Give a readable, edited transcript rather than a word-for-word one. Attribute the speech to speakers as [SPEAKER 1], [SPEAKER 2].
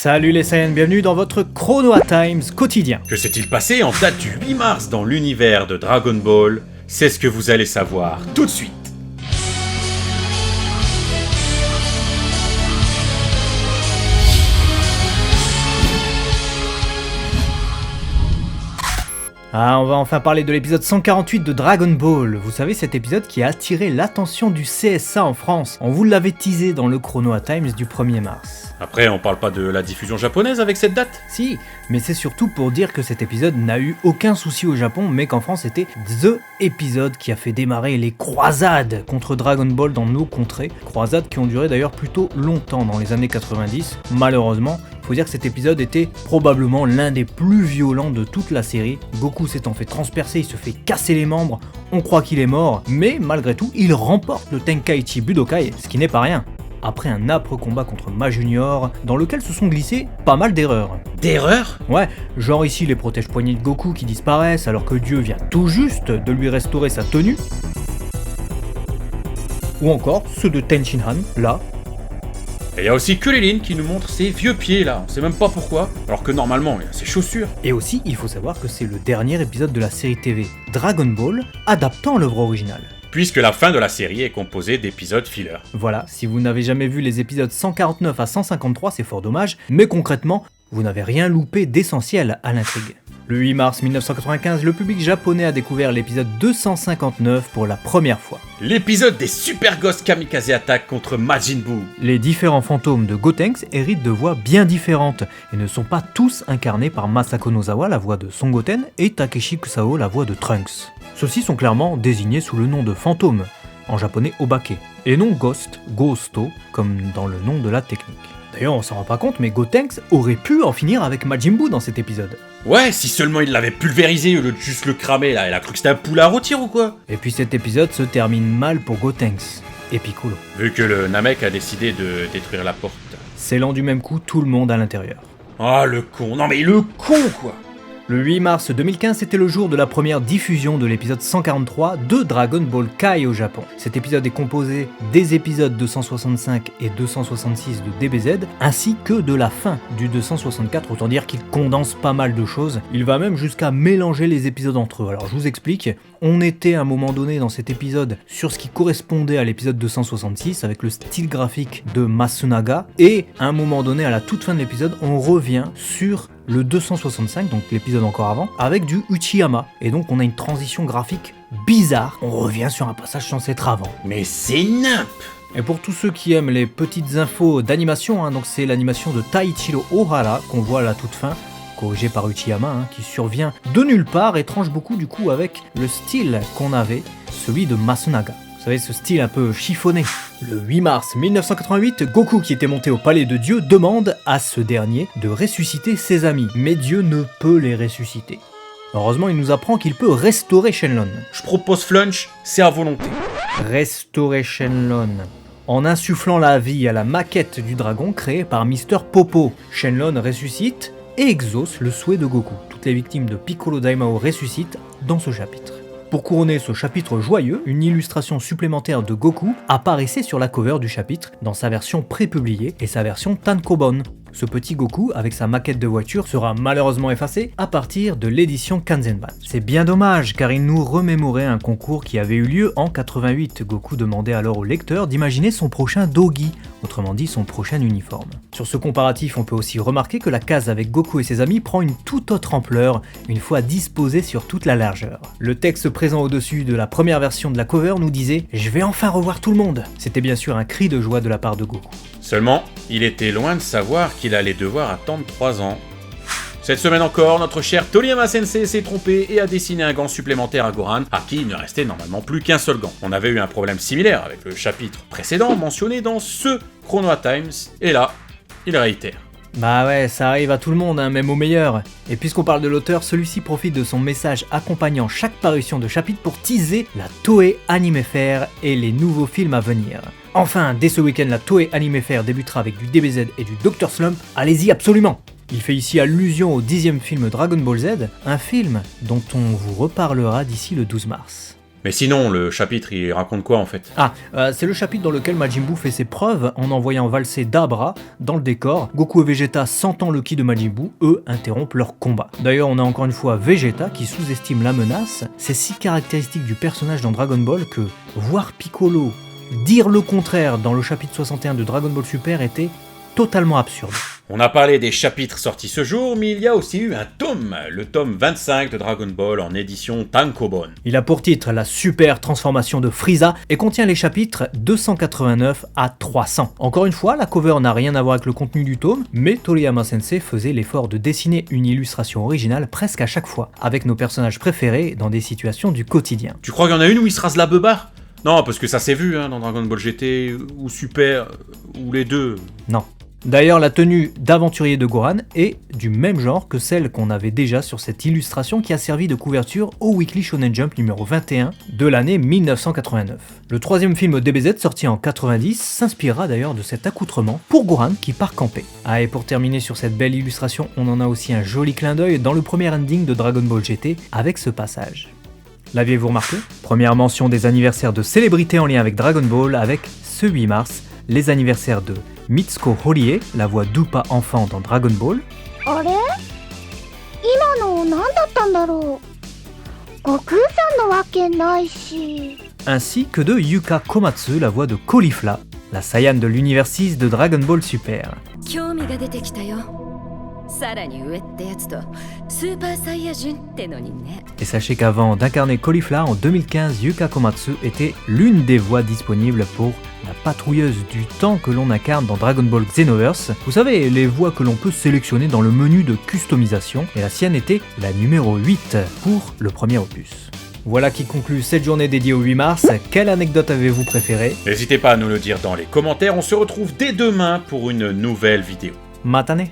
[SPEAKER 1] Salut les Saiyans, bienvenue dans votre Chronoa Times quotidien.
[SPEAKER 2] Que s'est-il passé en date du 8 mars dans l'univers de Dragon Ball? C'est ce que vous allez savoir tout de suite.
[SPEAKER 1] Ah, on va enfin parler de l'épisode 148 de Dragon Ball. Vous savez, cet épisode qui a attiré l'attention du CSA en France. On vous l'avait teasé dans le Chronoa Times du 1er mars.
[SPEAKER 2] Après, on parle pas de la diffusion japonaise avec cette date?
[SPEAKER 1] Si, mais c'est surtout pour dire que cet épisode n'a eu aucun souci au Japon, mais qu'en France c'était THE épisode qui a fait démarrer les croisades contre Dragon Ball dans nos contrées. Croisades qui ont duré d'ailleurs plutôt longtemps dans les années 90. Malheureusement, faut dire que cet épisode était probablement l'un des plus violents de toute la série. Goku s'étant fait transpercer, il se fait casser les membres, on croit qu'il est mort, mais malgré tout, il remporte le Tenkaichi Budokai, ce qui n'est pas rien. Après un âpre combat contre Ma Junior, dans lequel se sont glissées pas mal d'erreurs.
[SPEAKER 2] D'erreurs?
[SPEAKER 1] Ouais, genre ici les protège-poignets de Goku qui disparaissent alors que Dieu vient tout juste de lui restaurer sa tenue. Ou encore ceux de Tenshinhan, là.
[SPEAKER 2] Et il y a aussi Kulilin qui nous montre ses vieux pieds là, on sait même pas pourquoi, alors que normalement il a ses chaussures.
[SPEAKER 1] Et aussi, il faut savoir que c'est le dernier épisode de la série TV Dragon Ball adaptant l'œuvre originale.
[SPEAKER 2] Puisque la fin de la série est composée d'épisodes filler.
[SPEAKER 1] Voilà, si vous n'avez jamais vu les épisodes 149 à 153, c'est fort dommage, mais concrètement, vous n'avez rien loupé d'essentiel à l'intrigue. Le 8 mars 1995, le public japonais a découvert l'épisode 259 pour la première fois.
[SPEAKER 2] L'épisode des Super Ghost Kamikaze Attack contre Majin Buu.
[SPEAKER 1] Les différents fantômes de Gotenks héritent de voix bien différentes et ne sont pas tous incarnés par Masako Nozawa, la voix de Son Goten, et Takeshi Kusao, la voix de Trunks. Ceux-ci sont clairement désignés sous le nom de fantômes, en japonais Obake, et non Ghost, Ghosto, comme dans le nom de la technique. D'ailleurs, on s'en rend pas compte, mais Gotenks aurait pu en finir avec Majin Buu dans cet épisode.
[SPEAKER 2] Ouais, si seulement il l'avait pulvérisé au lieu de juste le cramer là, il a cru que c'était un poulet à rôtir ou quoi?
[SPEAKER 1] Et puis cet épisode se termine mal pour Gotenks et Piccolo.
[SPEAKER 2] Vu que le Namek a décidé de détruire la porte.
[SPEAKER 1] Scellant du même coup tout le monde à l'intérieur.
[SPEAKER 2] Ah le con, non mais le con quoi!
[SPEAKER 1] Le 8 mars 2015, c'était le jour de la première diffusion de l'épisode 143 de Dragon Ball Kai au Japon. Cet épisode est composé des épisodes 265 et 266 de DBZ, ainsi que de la fin du 264, autant dire qu'il condense pas mal de choses. Il va même jusqu'à mélanger les épisodes entre eux. Alors je vous explique, on était à un moment donné dans cet épisode sur ce qui correspondait à l'épisode 266, avec le style graphique de Masunaga, et à un moment donné, à la toute fin de l'épisode, on revient sur le 265, donc l'épisode encore avant, avec du Uchiyama. Et donc on a une transition graphique bizarre. On revient sur un passage censé être avant.
[SPEAKER 2] Mais c'est nimp!
[SPEAKER 1] Et pour tous ceux qui aiment les petites infos d'animation, donc c'est l'animation de Taichiro Ohara qu'on voit à la toute fin, corrigé par Uchiyama, qui survient de nulle part et tranche beaucoup du coup avec le style qu'on avait, celui de Masunaga. Vous savez, ce style un peu chiffonné. Le 8 mars 1988, Goku, qui était monté au palais de Dieu, demande à ce dernier de ressusciter ses amis. Mais Dieu ne peut les ressusciter. Heureusement, il nous apprend qu'il peut restaurer Shenlong.
[SPEAKER 2] Je propose Flunch, c'est à volonté.
[SPEAKER 1] Restaurer Shenlong. En insufflant la vie à la maquette du dragon créée par Mister Popo, Shenlong ressuscite et exauce le souhait de Goku. Toutes les victimes de Piccolo Daimao ressuscitent dans ce chapitre. Pour couronner ce chapitre joyeux, une illustration supplémentaire de Goku apparaissait sur la cover du chapitre dans sa version pré-publiée et sa version Tankobon. Ce petit Goku, avec sa maquette de voiture, sera malheureusement effacé à partir de l'édition Kanzenban. C'est bien dommage, car il nous remémorait un concours qui avait eu lieu en 88. Goku demandait alors au lecteur d'imaginer son prochain dogi, autrement dit son prochain uniforme. Sur ce comparatif, on peut aussi remarquer que la case avec Goku et ses amis prend une toute autre ampleur, une fois disposée sur toute la largeur. Le texte présent au-dessus de la première version de la cover nous disait « Je vais enfin revoir tout le monde !» C'était bien sûr un cri de joie de la part de Goku.
[SPEAKER 2] Seulement, il était loin de savoir qu'il allait devoir attendre 3 ans. Cette semaine encore, notre cher Toriyama Sensei s'est trompé et a dessiné un gant supplémentaire à Gohan, à qui il ne restait normalement plus qu'un seul gant. On avait eu un problème similaire avec le chapitre précédent mentionné dans ce Chronoa Times, et là, il réitère.
[SPEAKER 1] Bah ouais, ça arrive à tout le monde, même au meilleur. Et puisqu'on parle de l'auteur, celui-ci profite de son message accompagnant chaque parution de chapitre pour teaser la Toei Anime Fair et les nouveaux films à venir. Enfin, dès ce week-end, la Toei Anime Fair débutera avec du DBZ et du Dr Slump. Allez-y absolument! Il fait ici allusion au 10e film Dragon Ball Z, un film dont on vous reparlera d'ici le 12 mars.
[SPEAKER 2] Mais sinon, le chapitre, il raconte quoi en fait?
[SPEAKER 1] C'est le chapitre dans lequel Majin Buu fait ses preuves en envoyant valser Dabra dans le décor. Goku et Vegeta, sentant le ki de Majin Buu, eux, interrompent leur combat. D'ailleurs, on a encore une fois Vegeta qui sous-estime la menace. C'est si caractéristique du personnage dans Dragon Ball que voir Piccolo dire le contraire dans le chapitre 61 de Dragon Ball Super était totalement absurde.
[SPEAKER 2] On a parlé des chapitres sortis ce jour, mais il y a aussi eu un tome, le tome 25 de Dragon Ball en édition Tankobon.
[SPEAKER 1] Il a pour titre la super transformation de Frieza et contient les chapitres 289 à 300. Encore une fois, la cover n'a rien à voir avec le contenu du tome, mais Toriyama Sensei faisait l'effort de dessiner une illustration originale presque à chaque fois, avec nos personnages préférés dans des situations du quotidien.
[SPEAKER 2] Tu crois qu'il y en a une où il se rase la beubare? Non, parce que ça s'est vu dans Dragon Ball GT, ou Super, ou les deux.
[SPEAKER 1] Non. D'ailleurs, la tenue d'aventurier de Gohan est du même genre que celle qu'on avait déjà sur cette illustration qui a servi de couverture au Weekly Shonen Jump numéro 21 de l'année 1989. Le troisième film DBZ sorti en 90 s'inspirera d'ailleurs de cet accoutrement pour Gohan qui part camper. Et pour terminer sur cette belle illustration, on en a aussi un joli clin d'œil dans le premier ending de Dragon Ball GT avec ce passage. L'aviez-vous remarqué? Première mention des anniversaires de célébrités en lien avec Dragon Ball avec ce 8 mars, les anniversaires de Mitsuko Horie, la voix d'Upa enfant dans Dragon Ball. Ainsi que de Yuka Komatsu, la voix de Caulifla, la Saiyan de l'univers 6 de Dragon Ball Super. Et sachez qu'avant d'incarner Caulifla en 2015, Yuka Komatsu était l'une des voix disponibles pour la patrouilleuse du temps que l'on incarne dans Dragon Ball Xenoverse. Vous savez, les voix que l'on peut sélectionner dans le menu de customisation, et la sienne était la numéro 8 pour le premier opus. Voilà qui conclut cette journée dédiée au 8 mars. Quelle anecdote avez-vous préférée?
[SPEAKER 2] N'hésitez pas à nous le dire dans les commentaires, on se retrouve dès demain pour une nouvelle vidéo.
[SPEAKER 1] Matane.